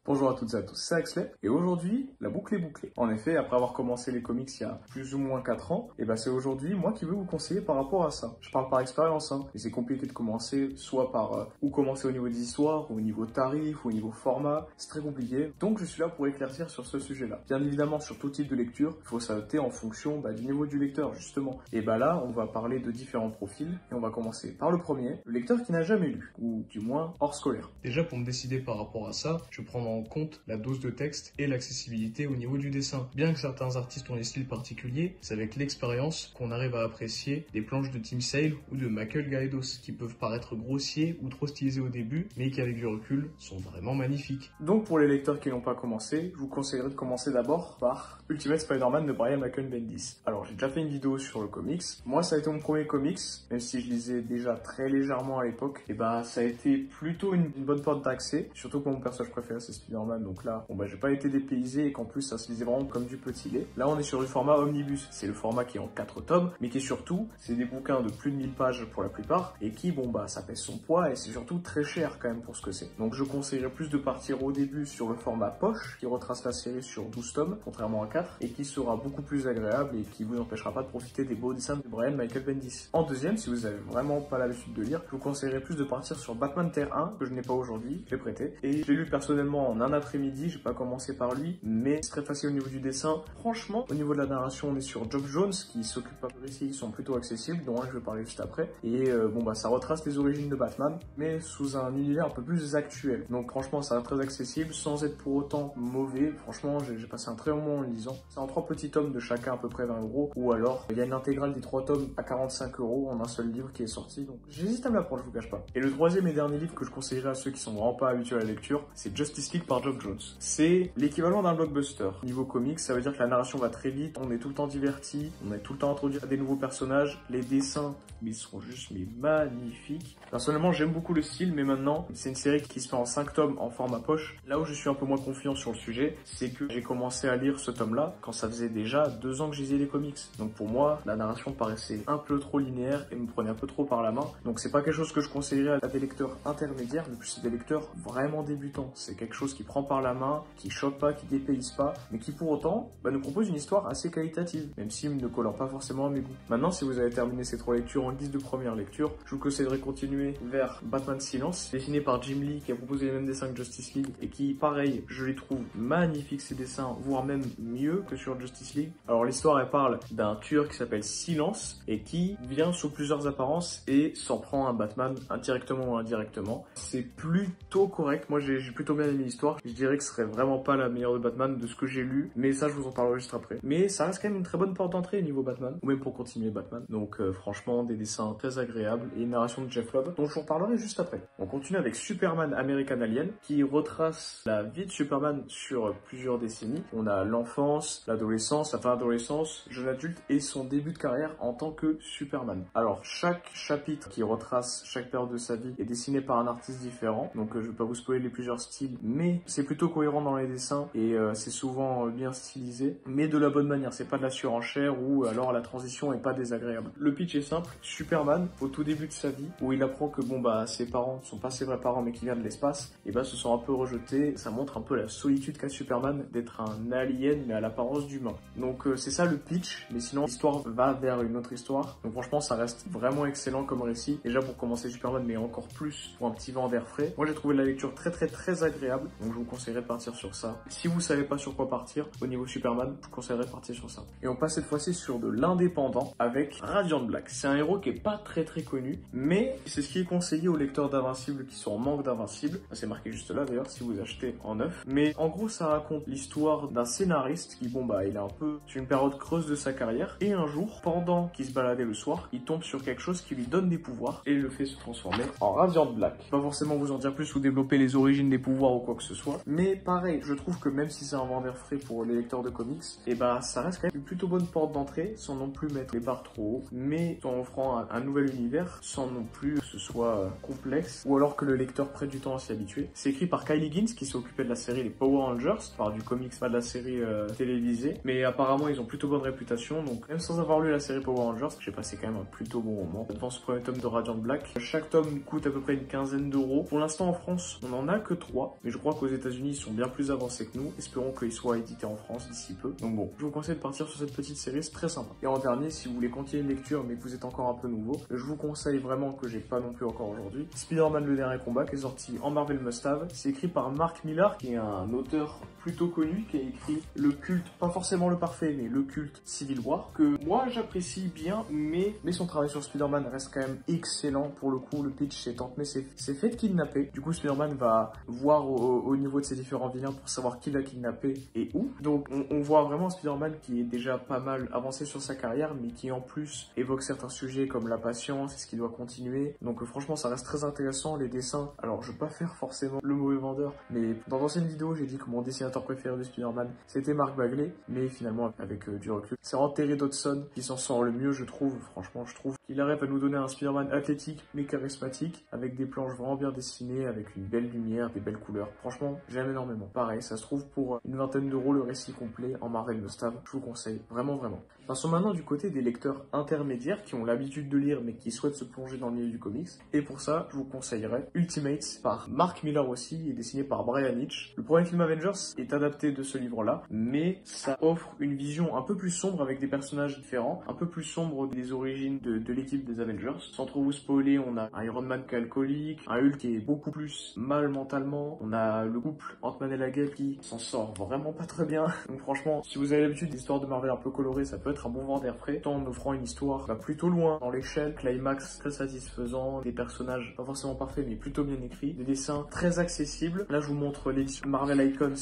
Bonjour à toutes et à tous, c'est Axley et aujourd'hui la boucle est bouclée. En effet, après avoir commencé les comics il y a plus ou moins 4 ans, et c'est aujourd'hui moi qui veux vous conseiller par rapport à ça. Je parle par expérience, et c'est compliqué de commencer soit par où commencer au niveau des histoires, ou au niveau tarif, ou au niveau format, c'est très compliqué. Donc je suis là pour éclaircir sur ce sujet-là. Bien évidemment, sur tout type de lecture, il faut s'adapter en fonction du niveau du lecteur justement. Et là, on va parler de différents profils et on va commencer par le premier, le lecteur qui n'a jamais lu, ou du moins hors scolaire. Déjà pour me décider par rapport à ça, je prends en compte la dose de texte et l'accessibilité au niveau du dessin. Bien que certains artistes ont des styles particuliers, c'est avec l'expérience qu'on arrive à apprécier des planches de Tim Sale ou de Michael Gaidos qui peuvent paraître grossiers ou trop stylisés au début, mais qui avec du recul sont vraiment magnifiques. Donc pour les lecteurs qui n'ont pas commencé, je vous conseillerais de commencer d'abord par Ultimate Spider-Man de Brian Michael Bendis. Alors j'ai déjà fait une vidéo sur le comics. Moi ça a été mon premier comics, même si je lisais déjà très légèrement à l'époque, et ça a été plutôt une bonne porte d'accès, surtout que mon personnage préféré c'est Spider-Man, donc là, j'ai pas été dépaysé et qu'en plus ça se lisait vraiment comme du petit lait. Là, on est sur du format omnibus. C'est le format qui est en 4 tomes, mais qui est surtout, c'est des bouquins de plus de 1000 pages pour la plupart et qui, ça pèse son poids et c'est surtout très cher quand même pour ce que c'est. Donc, je conseillerais plus de partir au début sur le format poche qui retrace la série sur 12 tomes, contrairement à 4, et qui sera beaucoup plus agréable et qui vous empêchera pas de profiter des beaux dessins de Brian Michael Bendis. En deuxième, si vous avez vraiment pas l'habitude de lire, je vous conseillerais plus de partir sur Batman Terre 1, que je n'ai pas aujourd'hui, je l'ai prêté, et je l'ai lu personnellement en un après-midi. J'ai pas commencé par lui, mais c'est très facile au niveau du dessin. Franchement, au niveau de la narration, on est sur Geoff Jones qui s'occupe pas de récits qui sont plutôt accessibles, dont je vais parler juste après. Et ça retrace les origines de Batman, mais sous un univers un peu plus actuel. Donc franchement, ça reste très accessible, sans être pour autant mauvais. Franchement, j'ai passé un très bon moment en lisant. C'est en 3 petits tomes de chacun à peu près 20 €, ou alors il y a une intégrale des 3 tomes à 45 € en un seul livre qui est sorti. Donc j'hésite à me la prendre, je vous cache pas. Et le troisième et dernier livre que je conseillerais à ceux qui sont vraiment pas habitués à la lecture, c'est Justice League par Geoff Jones. C'est l'équivalent d'un blockbuster. Niveau comics, ça veut dire que la narration va très vite, on est tout le temps diverti, on est tout le temps introduit à des nouveaux personnages, les dessins, ils seront juste magnifiques. Personnellement, j'aime beaucoup le style, mais maintenant, c'est une série qui se fait en 5 tomes en format poche. Là où je suis un peu moins confiant sur le sujet, c'est que j'ai commencé à lire ce tome-là quand ça faisait déjà 2 ans que je lisais les comics. Donc pour moi, la narration paraissait un peu trop linéaire et me prenait un peu trop par la main. Donc c'est pas quelque chose que je conseillerais à des lecteurs intermédiaires, mais plus des lecteurs vraiment débutants. C'est quelque chose qui prend par la main, qui choque pas, qui dépayse pas, mais qui pour autant nous propose une histoire assez qualitative, même s'il ne colore pas forcément à mes goûts. Maintenant, si vous avez terminé ces 3 lectures en guise de première lecture, je vous conseillerais de continuer vers Batman Silence, dessiné par Jim Lee, qui a proposé les mêmes dessins que Justice League, et qui, pareil, je les trouve magnifiques ces dessins, voire même mieux que sur Justice League. Alors l'histoire, elle parle d'un tueur qui s'appelle Silence, et qui vient sous plusieurs apparences et s'en prend à Batman, indirectement ou indirectement. C'est plutôt correct, moi j'ai plutôt bien aimé l'histoire, je dirais que ce serait vraiment pas la meilleure de Batman de ce que j'ai lu, mais ça je vous en parlerai juste après. Mais ça reste quand même une très bonne porte d'entrée au niveau Batman, ou même pour continuer Batman. Donc franchement, des dessins très agréables et une narration de Jeff Lobb dont je vous reparlerai juste après. On continue avec Superman American Alien qui retrace la vie de Superman sur plusieurs décennies. On a l'enfance, l'adolescence, la fin d'adolescence, jeune adulte et son début de carrière en tant que Superman. Alors chaque chapitre qui retrace chaque période de sa vie est dessiné par un artiste différent, donc je vais pas vous spoiler les plusieurs styles, mais c'est plutôt cohérent dans les dessins et c'est souvent bien stylisé, mais de la bonne manière. C'est pas de la surenchère ou alors la transition est pas désagréable. Le pitch est simple. Superman, au tout début de sa vie, où il apprend que ses parents ne sont pas ses vrais parents mais qui viennent de l'espace, et se sont un peu rejetés. Ça montre un peu la solitude qu'a Superman d'être un alien mais à l'apparence d'humain. Donc c'est ça le pitch, mais sinon l'histoire va vers une autre histoire. Donc franchement ça reste vraiment excellent comme récit. Déjà pour commencer Superman, mais encore plus pour un petit vent d'air frais. Moi j'ai trouvé la lecture très agréable, donc je vous conseillerais de partir sur ça. Si vous savez pas sur quoi partir au niveau Superman, je vous conseillerais de partir sur ça. Et on passe cette fois-ci sur de l'indépendant avec Radiant Black. C'est un héros qui est pas très connu, mais c'est ce qui est conseillé aux lecteurs d'Invincible qui sont en manque d'Invincible. C'est marqué juste là d'ailleurs si vous achetez en neuf. Mais en gros ça raconte l'histoire d'un scénariste qui il est un peu sur une période creuse de sa carrière et un jour, pendant qu'il se baladait le soir, il tombe sur quelque chose qui lui donne des pouvoirs et le fait se transformer en Radiant Black. Pas forcément vous en dire plus ou développer les origines des pouvoirs ou quoi que ce soit, mais pareil, je trouve que même si c'est un vent d'air frais pour les lecteurs de comics, ça reste quand même une plutôt bonne porte d'entrée sans non plus mettre les barres trop haut, mais en offrant un nouvel univers sans non plus que ce soit complexe ou alors que le lecteur prenne du temps à s'y habituer. C'est écrit par Kyle Higgins qui s'est occupé de la série Les Power Rangers, par du comics, pas de la série télévisée, mais apparemment ils ont plutôt bonne réputation, donc même sans avoir lu la série Power Rangers, j'ai passé quand même un plutôt bon moment devant ce premier tome de Radiant Black. Chaque tome coûte à peu près une quinzaine d'euros. Pour l'instant en France, on en a que 3, mais je crois qu'aux États-Unis ils sont bien plus avancés que nous. Espérons qu'il soit édité en France d'ici peu. Donc bon, je vous conseille de partir sur cette petite série, c'est très sympa. Et en dernier, si vous voulez continuer une lecture mais que vous êtes encore un peu nouveau, je vous conseille vraiment, que j'ai pas non plus encore aujourd'hui, Spider-Man le dernier combat, qui est sorti en Marvel Must Have. C'est écrit par Mark Millar, qui est un auteur plutôt connu, qui a écrit le culte, pas forcément le parfait, mais le culte Civil War, que moi j'apprécie bien, mais son travail sur Spider-Man reste quand même excellent. Pour le coup, le pitch c'est Tante May s'est fait kidnapper. Du coup, Spider-Man va voir au niveau de ses différents vilains pour savoir qui l'a kidnappé et où. Donc on voit vraiment Spider-Man qui est déjà pas mal avancé sur sa carrière, mais qui en plus évoque certains sujets comme la patience et ce qui doit continuer. Donc franchement, ça reste très intéressant. Les dessins, alors je vais pas faire forcément le mauvais vendeur, mais dans d'anciennes vidéos, j'ai dit que mon dessinateur préféré de Spider-Man, c'était Mark Bagley, mais finalement, avec du recul, c'est Terry Dodson qui s'en sort le mieux, je trouve. Franchement, je trouve qu'il arrive à nous donner un Spider-Man athlétique, mais charismatique, avec des planches vraiment bien dessinées, avec une belle lumière, des belles couleurs. Franchement, j'aime énormément. Pareil, ça se trouve pour une vingtaine d'euros le récit complet en Marvel Must Have. Je vous conseille vraiment, vraiment. Passons maintenant du côté des lecteurs intermédiaires qui ont l'habitude de lire, mais qui souhaitent se plonger dans le milieu du comics. Et pour ça, je vous conseillerais Ultimates par Mark Millar aussi, et dessiné par Brian Hitch. Le premier film Avengers est adapté de ce livre-là, mais ça offre une vision un peu plus sombre avec des personnages différents, un peu plus sombre des origines de l'équipe des Avengers. Sans trop vous spoiler, on a un Iron Man qui est alcoolique, un Hulk qui est beaucoup plus mal mentalement, on a le couple Ant-Man et la Guêpe qui s'en sort vraiment pas très bien. Donc franchement, si vous avez l'habitude d'histoires de Marvel un peu colorées, ça peut être un bon vent d'air frais, tout en offrant une histoire plutôt loin dans l'échelle, climax très satisfaisant, des personnages pas forcément parfaits mais plutôt bien écrits, des dessins très accessibles. Là je vous montre l'édition Marvel Icons,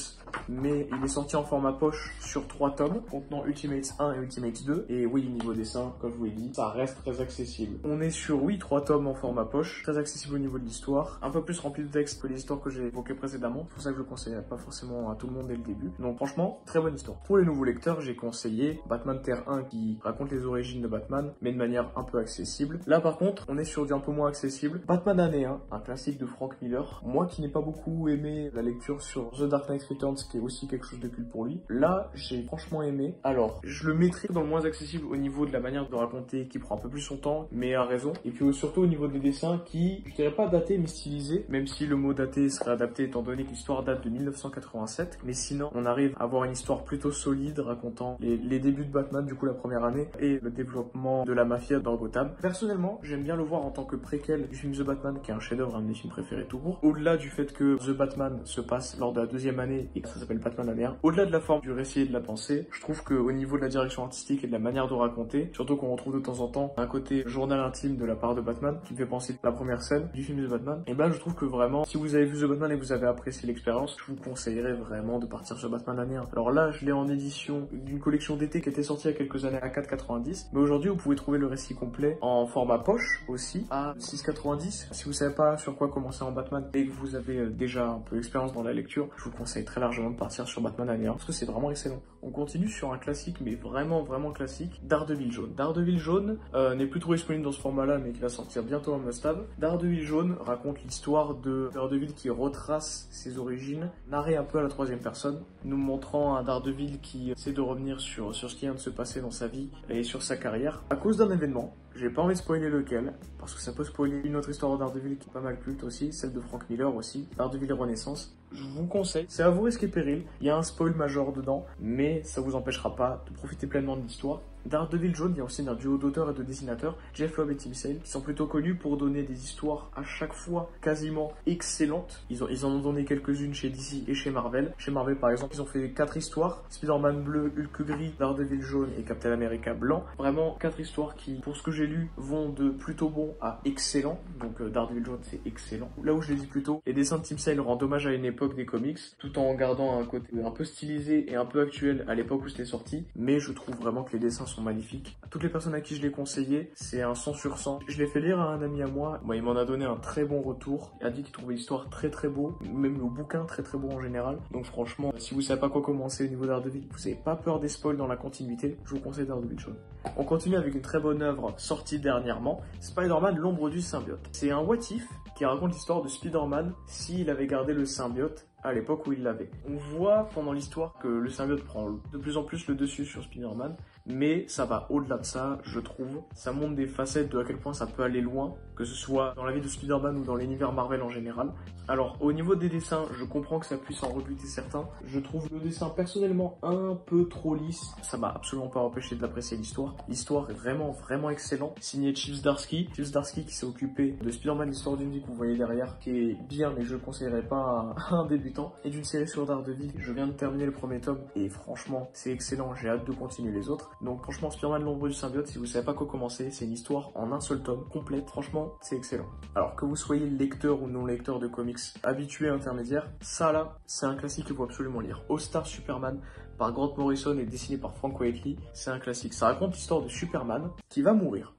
mais il est sorti en format poche sur 3 tomes contenant Ultimates 1 et Ultimates 2, et oui, niveau dessin, comme je vous l'ai dit, ça reste très accessible. On est sur, oui, 3 tomes en format poche, très accessible au niveau de l'histoire, un peu plus rempli de texte que les histoires que j'ai évoquées précédemment, c'est pour ça que je le conseille pas forcément à tout le monde dès le début. Donc franchement, très bonne histoire. Pour les nouveaux lecteurs, j'ai conseillé Batman Terre 1 qui raconte les origines de Batman, mais de manière un peu accessible. Là par contre, on est sur du un peu moins accessible. Batman Année 1, un classique de Frank Miller. Moi qui n'ai pas beaucoup aimé la lecture sur The Dark Knight Returns, qui est aussi quelque chose de culte pour lui, là j'ai franchement aimé. Alors, je le mettrai dans le moins accessible au niveau de la manière de raconter, qui prend un peu plus son temps, mais à raison. Et puis surtout au niveau des dessins qui, je dirais pas datés, mais stylisés, même si le mot daté serait adapté étant donné que l'histoire date de 1987. Mais sinon, on arrive à avoir une histoire plutôt solide racontant les débuts de Batman, du coup la première année, et le développement de la mafia dans Gotham. Personnellement, j'aime bien le voir en tant que préquel du film The Batman, qui est un chef-d'œuvre, un de mes films préférés tout court. Au-delà du fait que The Batman se passe lors de la 2e année et que ça s'appelle Batman Année 1, au-delà de la forme du récit et de la pensée, je trouve qu'au niveau de la direction artistique et de la manière de raconter, surtout qu'on retrouve de temps en temps un côté journal intime de la part de Batman qui me fait penser à la première scène du film The Batman, et ben je trouve que vraiment, si vous avez vu The Batman et que vous avez apprécié l'expérience, je vous conseillerais vraiment de partir sur Batman Année 1. Alors là, je l'ai en édition d'une collection d'été qui était sortie il y a quelques années à 4,90, mais aujourd'hui vous pouvez trouver le récit complet en format poche aussi à 6,90. Si vous savez pas sur quoi commencer en Batman et que vous avez déjà un peu d'expérience dans la lecture, je vous conseille très largement de partir sur Batman Année 1 parce que c'est vraiment excellent. On continue sur un classique, mais vraiment classique, Daredevil Jaune. Daredevil Jaune n'est plus trop disponible dans ce format-là, mais qui va sortir bientôt en must-have. Daredevil Jaune raconte l'histoire de Daredevil qui retrace ses origines, narré un peu à la 3e personne, nous montrant un Daredevil qui essaie de revenir sur ce qui vient de se passer dans sa vie et sur sa carrière à cause d'un événement. J'ai pas envie de spoiler lequel, parce que ça peut spoiler une autre histoire de Daredevil qui est pas mal culte aussi, celle de Frank Miller aussi, Daredevil Renaissance. Je vous conseille, c'est à vos risques et périls, il y a un spoil majeur dedans, mais ça vous empêchera pas de profiter pleinement de l'histoire. Daredevil Jaune, il y a aussi un duo d'auteurs et de dessinateurs, Jeff Loeb et Tim Sale, qui sont plutôt connus pour donner des histoires à chaque fois quasiment excellentes. Ils en ont donné quelques-unes chez DC et chez Marvel. Chez Marvel par exemple, ils ont fait 4 histoires, Spider-Man bleu, Hulk gris, Daredevil jaune et Captain America blanc. Vraiment 4 histoires qui, pour ce que j'ai lu, vont de plutôt bon à excellent. Donc Daredevil jaune c'est excellent. Là où je l'ai dit plus tôt, les dessins de Tim Sale rendent hommage à une époque des comics, tout en gardant un côté un peu stylisé et un peu actuel à l'époque où c'était sorti. Mais je trouve vraiment que les dessins sont magnifiques. À toutes les personnes à qui je l'ai conseillé, c'est un 100 sur 100. Je l'ai fait lire à un ami à moi. Il m'en a donné un très bon retour. Il a dit qu'il trouvait l'histoire très beau, même le bouquin très beau en général. Donc franchement, si vous savez pas quoi commencer au niveau Daredevil, vous n'avez pas peur des spoils dans la continuité, je vous conseille Daredevil Jaune. On continue avec une très bonne œuvre sortie dernièrement, Spider-Man l'ombre du symbiote. C'est un what if qui raconte l'histoire de Spider-Man s'il avait gardé le symbiote à l'époque où il l'avait. On voit pendant l'histoire que le symbiote prend de plus en plus le dessus sur Spider-Man, mais ça va au-delà de ça, je trouve. Ça montre des facettes de à quel point ça peut aller loin, que ce soit dans la vie de Spider-Man ou dans l'univers Marvel en général. Alors, au niveau des dessins, je comprends que ça puisse en rebuter certains. Je trouve le dessin personnellement un peu trop lisse. Ça m'a absolument pas empêché d'apprécier l'histoire. L'histoire est vraiment excellente. Signé Chip Zdarsky. Chip Zdarsky qui s'est occupé de Spider-Man, l'histoire d'une vie que vous voyez derrière, qui est bien, mais je ne conseillerais pas à un débutant. Et d'une série sur Daredevil. Je viens de terminer le premier tome et franchement, c'est excellent. J'ai hâte de continuer les autres. Donc franchement, Spider-Man l'ombre du symbiote, si vous savez pas quoi commencer, c'est une histoire en un seul tome, complète. Franchement, c'est excellent. Alors que vous soyez lecteur ou non lecteur de comics, habitué, intermédiaire, ça là, c'est un classique qu'il faut absolument lire. All Star Superman par Grant Morrison et dessiné par Frank Whiteley, c'est un classique. Ça raconte l'histoire de Superman qui va mourir.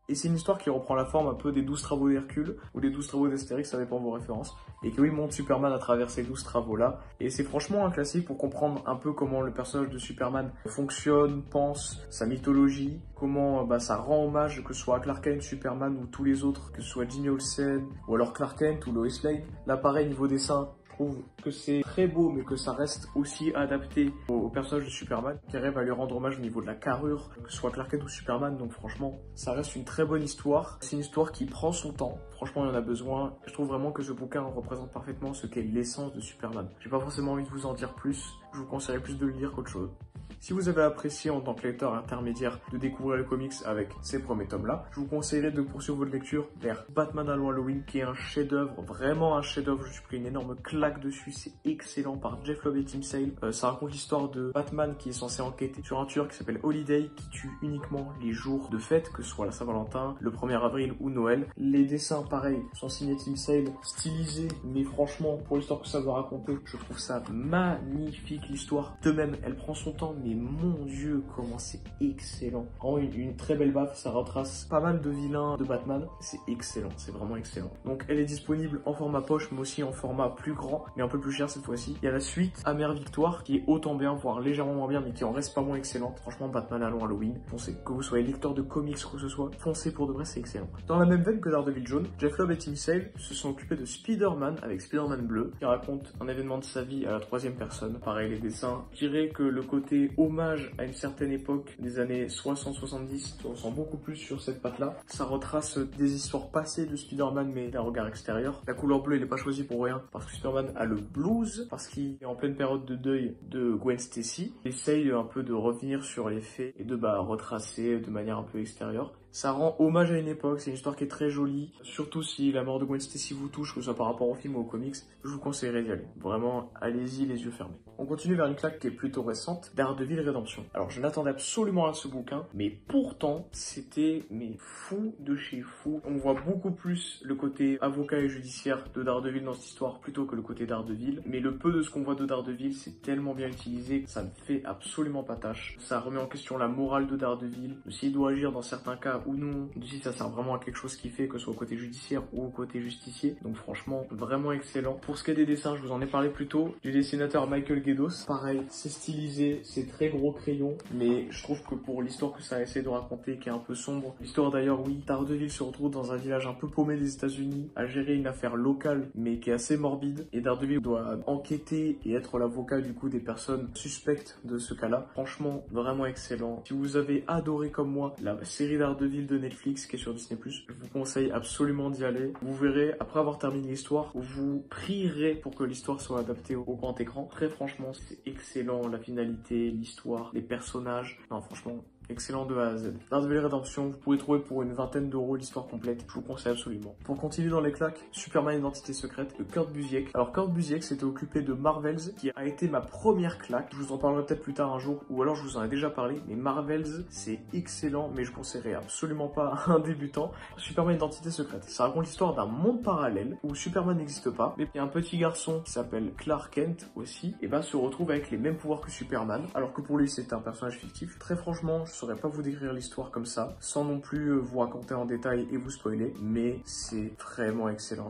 Et c'est une histoire qui reprend la forme un peu des 12 travaux d'Hercule ou des 12 travaux d'Astérix, ça dépend de vos références. Et que oui, montre Superman à travers ces 12 travaux-là. Et c'est franchement un classique pour comprendre un peu comment le personnage de Superman fonctionne, pense, sa mythologie, comment ça rend hommage, que ce soit à Clark Kent, Superman ou tous les autres, que ce soit Jimmy Olsen ou alors Clark Kent ou Lois Lane. Là, pareil, niveau dessin, je trouve que c'est très beau, mais que ça reste aussi adapté au personnage de Superman, qui arrive à lui rendre hommage au niveau de la carrure, que ce soit Clark Kent ou Superman. Donc franchement, ça reste une très bonne histoire. C'est une histoire qui prend son temps. Franchement, il y en a besoin. Je trouve vraiment que ce bouquin représente parfaitement ce qu'est l'essence de Superman. J'ai pas forcément envie de vous en dire plus. Je vous conseillerais plus de le lire qu'autre chose. Si vous avez apprécié en tant que lecteur intermédiaire de découvrir le comics avec ces premiers tomes-là, je vous conseillerais de poursuivre votre lecture vers Batman Allo Halloween, qui est un chef-d'œuvre, vraiment un chef-d'œuvre. Je suis pris une énorme claque dessus, c'est excellent, par Jeff Loeb et Tim Sale. Ça raconte l'histoire de Batman qui est censé enquêter sur un tueur qui s'appelle Holiday, qui tue uniquement les jours de fête, que ce soit la Saint-Valentin, le 1er avril ou Noël. Les dessins, pareil, sont signés Tim Sale, stylisés, mais franchement, pour l'histoire que ça doit raconter, je trouve ça magnifique, l'histoire. De même, elle prend son temps, mais mon Dieu, comment c'est excellent. Vraiment une très belle baffe, ça retrace pas mal de vilains de Batman. C'est excellent, c'est vraiment excellent. Donc elle est disponible en format poche, mais aussi en format plus grand, mais un peu plus cher cette fois-ci. Il y a la suite Amère Victoire, qui est autant bien, voire légèrement moins bien, mais qui en reste pas moins excellente. Franchement, Batman Allo Halloween, foncez. Que vous soyez lecteur de comics ou quoi que ce soit, foncez pour de vrai, c'est excellent. Dans la même veine que Daredevil Jaune, Jeff Loeb et Tim Sale se sont occupés de Spider-Man avec Spider-Man Bleu, qui raconte un événement de sa vie à la troisième personne. Pareil, les dessins. Je dirais que le côté hommage à une certaine époque des années 60-70, on ressent beaucoup plus sur cette patte-là. Ça retrace des histoires passées de Spider-Man, mais d'un regard extérieur. La couleur bleue, elle n'est pas choisie pour rien, parce que Spider-Man a le blues, parce qu'il est en pleine période de deuil de Gwen Stacy. Il essaye un peu de revenir sur les faits et de retracer de manière un peu extérieure. Ça rend hommage à une époque, c'est une histoire qui est très jolie. Surtout si la mort de Gwen Stacy vous touche, que ce soit par rapport au film ou aux comics, je vous conseillerais d'y aller. Vraiment, allez-y les yeux fermés. On continue vers une claque qui est plutôt récente, Daredevil Redemption. Alors je n'attendais absolument rien de ce bouquin, mais pourtant c'était fou de chez fou. On voit beaucoup plus le côté avocat et judiciaire de Daredevil dans cette histoire plutôt que le côté Daredevil. Mais le peu de ce qu'on voit de Daredevil, c'est tellement bien utilisé que ça ne fait absolument pas tâche. Ça remet en question la morale de Daredevil, de s'il doit agir dans certains cas ou non, de si ça sert vraiment à quelque chose qui fait, que ce soit au côté judiciaire ou au côté justicier. Donc franchement, vraiment excellent. Pour ce qui est des dessins, je vous en ai parlé plus tôt, du dessinateur Michael Gaydos. Pareil, c'est stylisé, c'est très gros crayon, mais je trouve que pour l'histoire que ça essaie de raconter, qui est un peu sombre, l'histoire d'ailleurs, oui, Daredevil se retrouve dans un village un peu paumé des États-Unis, à gérer une affaire locale, mais qui est assez morbide, et Daredevil doit enquêter et être l'avocat du coup des personnes suspectes de ce cas-là. Franchement, vraiment excellent. Si vous avez adoré comme moi la série Daredevil de Netflix qui est sur Disney+, je vous conseille absolument d'y aller. Vous verrez, après avoir terminé l'histoire, vous prierez pour que l'histoire soit adaptée au grand écran. Très franchement, c'est excellent, la finalité, l'histoire, les personnages. Non, franchement, excellent de A à Z. Daredevil Redemption, vous pouvez trouver pour une vingtaine d'euros l'histoire complète. Je vous conseille absolument. Pour continuer dans les claques, Superman Identité Secrète de Kurt Busiek. Alors Kurt Busiek s'était occupé de Marvels, qui a été ma première claque. Je vous en parlerai peut-être plus tard un jour, ou alors je vous en ai déjà parlé. Mais Marvels, c'est excellent, mais je conseillerais absolument pas à un débutant. Superman Identité Secrète. Ça raconte l'histoire d'un monde parallèle où Superman n'existe pas, mais il y a un petit garçon qui s'appelle Clark Kent aussi, et se retrouve avec les mêmes pouvoirs que Superman, alors que pour lui c'est un personnage fictif. Très franchement, je saurais pas vous décrire l'histoire comme ça, sans non plus vous raconter en détail et vous spoiler, mais c'est vraiment excellent.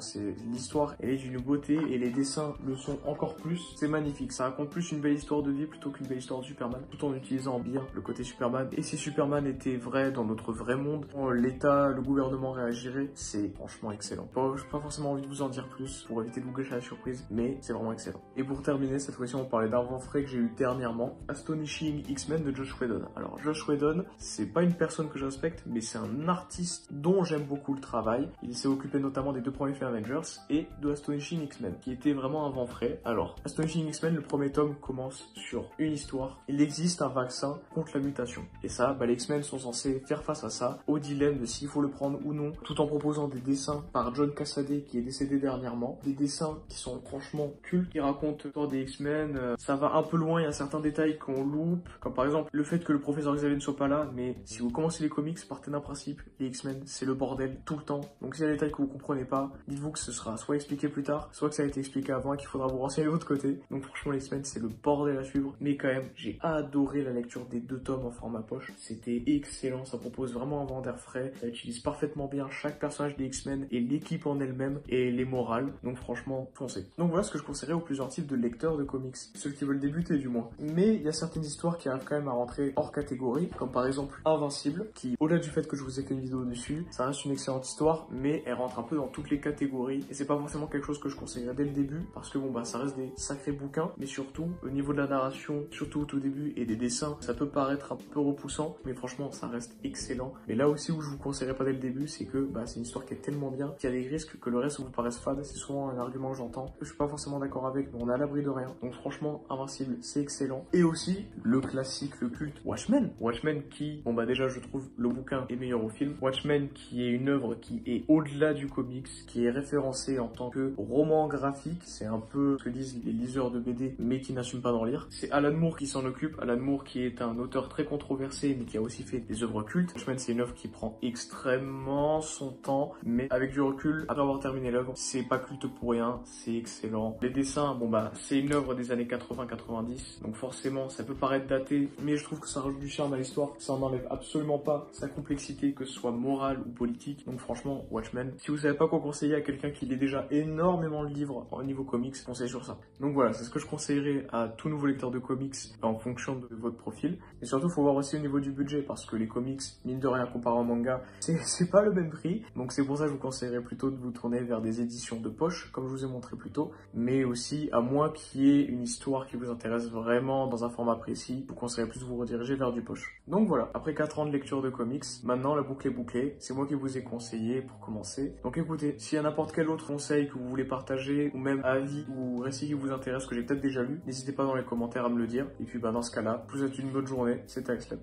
L'histoire, elle est d'une beauté et les dessins le sont encore plus. C'est magnifique, ça raconte plus une belle histoire de vie plutôt qu'une belle histoire de Superman, tout en utilisant bien le côté Superman. Et si Superman était vrai dans notre vrai monde, l'État, le gouvernement réagirait, c'est franchement excellent. Bon, j'ai pas forcément envie de vous en dire plus pour éviter de vous gâcher la surprise, mais c'est vraiment excellent. Et pour terminer, cette fois-ci, on parlait d'un vent frais que j'ai eu dernièrement, Astonishing X-Men de Joss Whedon. Alors, Joss Whedon, c'est pas une personne que je respecte, mais c'est un artiste dont j'aime beaucoup le travail. Il s'est occupé notamment des 2 premiers films Avengers et de Astonishing X-Men, qui était vraiment un vent frais. Alors, Astonishing X-Men, le premier tome commence sur une histoire. Il existe un vaccin contre la mutation. Et ça, les X-Men sont censés faire face à ça, au dilemme de s'il faut le prendre ou non, tout en proposant des dessins par John Cassaday, qui est décédé dernièrement. Des dessins qui sont franchement cultes, qui racontent l'histoire des X-Men. Ça va un peu loin, il y a certains détails qu'on loupe, comme par exemple le fait que le professeur Xavier ne soit pas là, mais si vous commencez les comics, partez d'un principe, les X-Men, c'est le bordel tout le temps. Donc s'il y a des détails que vous comprenez pas, dites-vous que ce sera soit expliqué plus tard, soit que ça a été expliqué avant et qu'il faudra vous renseigner de l'autre côté. Donc franchement, les X-Men, c'est le bordel à suivre, mais quand même, j'ai adoré la lecture des 2 tomes en format poche. C'était excellent, ça propose vraiment un vent d'air frais, ça utilise parfaitement bien chaque personnage des X-Men et l'équipe en elle-même et les morales. Donc franchement, foncez. Donc voilà ce que je conseillerais aux plusieurs types de lecteurs de comics, ceux qui veulent débuter du moins. Mais il y a certaines histoires qui arrivent quand même à rentrer hors catégorie, comme par exemple Invincible, qui au-delà du fait que je vous ai fait une vidéo dessus, ça reste une excellente histoire, mais elle rentre un peu dans toutes les catégories et c'est pas forcément quelque chose que je conseillerais dès le début, parce que bon ça reste des sacrés bouquins, mais surtout au niveau de la narration, surtout au tout début, et des dessins, ça peut paraître un peu repoussant, mais franchement ça reste excellent. Mais là aussi où je vous conseillerais pas dès le début, c'est que c'est une histoire qui est tellement bien qu'il y a des risques que le reste vous paraisse fade. C'est souvent un argument que j'entends, que je suis pas forcément d'accord avec, mais on est à l'abri de rien. Donc franchement, Invincible, c'est excellent. Et aussi, le classique, le culte, Watchmen. Watchmen qui, déjà je trouve le bouquin est meilleur au film. Watchmen qui est une œuvre qui est au-delà du comics, qui est référencée en tant que roman graphique. C'est un peu ce que disent les liseurs de BD, mais qui n'assument pas d'en lire. C'est Alan Moore qui s'en occupe. Alan Moore qui est un auteur très controversé, mais qui a aussi fait des œuvres cultes. Watchmen, c'est une œuvre qui prend extrêmement son temps, mais avec du recul, après avoir terminé l'œuvre, c'est pas culte pour rien, c'est excellent. Les dessins, c'est une œuvre des années 80-90, donc forcément, ça peut paraître daté, mais je trouve que ça rajoute du charme à l'histoire, ça n'enlève absolument pas sa complexité, que ce soit morale ou politique. Donc franchement, Watchmen, si vous savez pas quoi conseiller à quelqu'un qui lit déjà énormément de livres au niveau comics, conseillez sur ça. Donc voilà, c'est ce que je conseillerais à tout nouveau lecteur de comics en fonction de votre profil. Et surtout, il faut voir aussi au niveau du budget, parce que les comics, mine de rien, comparé au manga, c'est pas le même prix. Donc c'est pour ça que je vous conseillerais plutôt de vous tourner vers des éditions de poche, comme je vous ai montré plus tôt, mais aussi, à moins qu'il y ait une histoire qui vous intéresse vraiment dans un format précis, je vous conseillerais plus de vous rediriger vers du poche. Donc voilà, après 4 ans de lecture de comics, maintenant la boucle est bouclée, c'est moi qui vous ai conseillé pour commencer. Donc écoutez, s'il y a n'importe quel autre conseil que vous voulez partager, ou même avis ou récit qui vous intéresse, que j'ai peut-être déjà lu, n'hésitez pas dans les commentaires à me le dire. Et puis dans ce cas-là, je vous souhaite une bonne journée, c'était Axel.